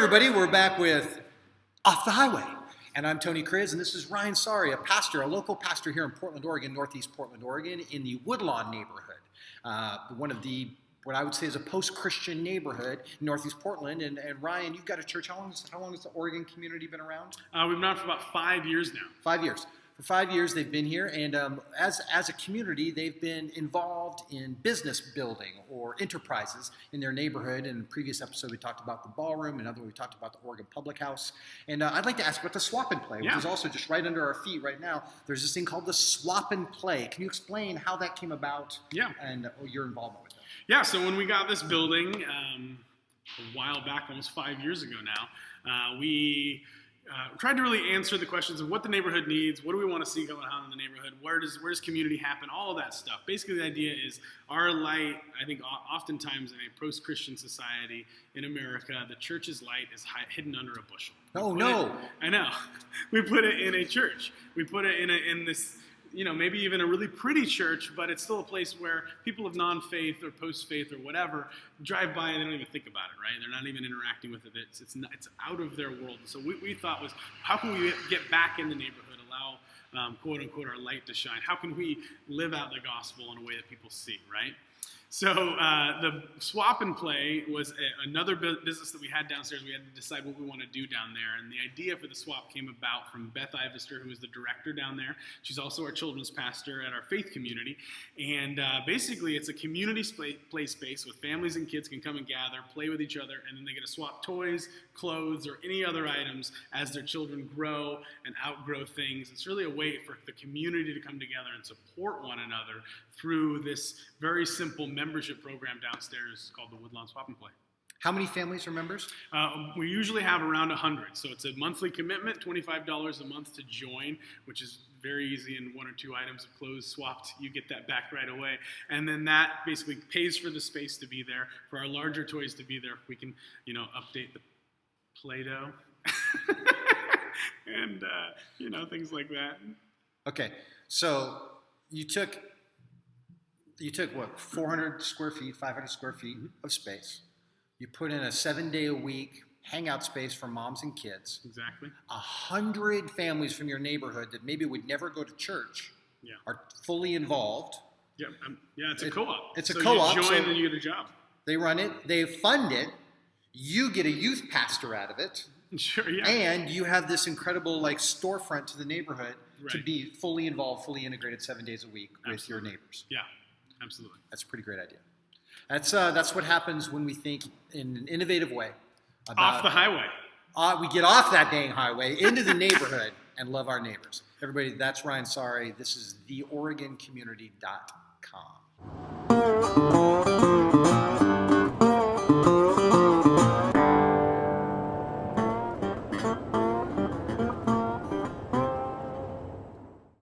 everybody, we're back with Off the Highway. And I'm Tony Kriz, and this is Ryan Sari, a local pastor here in Portland, Oregon, Northeast Portland, Oregon, in the Woodlawn neighborhood. One of the, what I would say is a post-Christian neighborhood in Northeast Portland. And Ryan, you've got a church. How long has the Oregon community been around? We've been around for about 5 years now. 5 years. For 5 years, they've been here, and as a community, they've been involved in business building or enterprises in their neighborhood. In the previous episode, we talked about the ballroom, and another we talked about the Oregon Public House. And I'd like to ask about the Swap and Play, which is also just right under our feet right now. There's this thing called the Swap and Play. Can you explain how that came about and your involvement with it? Yeah, so when we got this building a while back, almost 5 years ago now, we tried to really answer the questions of what the neighborhood needs, what do we want to see going on in the neighborhood, where does community happen, all of that stuff. Basically, the idea is our light, I think oftentimes in a post-Christian society in America, the church's light is hidden under a bushel. Oh, no. I know. We put it in a church. We put it in this, maybe even a really pretty church, but it's still a place where people of non-faith or post-faith or whatever drive by and they don't even think about it, right? They're not even interacting with it. It's out of their world. So we thought was, how can we get back in the neighborhood, allow, quote unquote, our light to shine? How can we live out the gospel in a way that people see, right? So the Swap and Play was another business that we had downstairs. We had to decide what we want to do down there. And the idea for the Swap came about from Beth Ivester, who is the director down there. She's also our children's pastor at our faith community. And basically, it's a community play space with families and kids can come and gather, play with each other, and then they get to swap toys, clothes, or any other items as their children grow and outgrow things. It's really a way for the community to come together and support one another through this very simple membership program downstairs called the Woodlawn Swap and Play. How many families are members? We usually have around 100. So it's a monthly commitment, $25 a month to join, which is very easy, and 1 or 2 items of clothes swapped, you get that back right away. And then that basically pays for the space to be there, for our larger toys to be there. We can, update the Play-Doh and, things like that. Okay, so you took what, 400 square feet, 500 square feet of space. You put in a 7-day-a-week hangout space for moms and kids. Exactly. 100 families from your neighborhood that maybe would never go to church are fully involved. Yeah, it's a co-op. It's a co-op. You join and you get a job. They run it. They fund it. You get a youth pastor out of it. Sure, yeah. And you have this incredible storefront to the neighborhood to be fully involved, fully integrated 7 days a week with your neighbors. Yeah. Absolutely. That's a pretty great idea. That's what happens when we think in an innovative way. Off the highway. We get off that dang highway into the neighborhood and love our neighbors. Everybody, that's Ryan Sari. This is theoregoncommunity.com.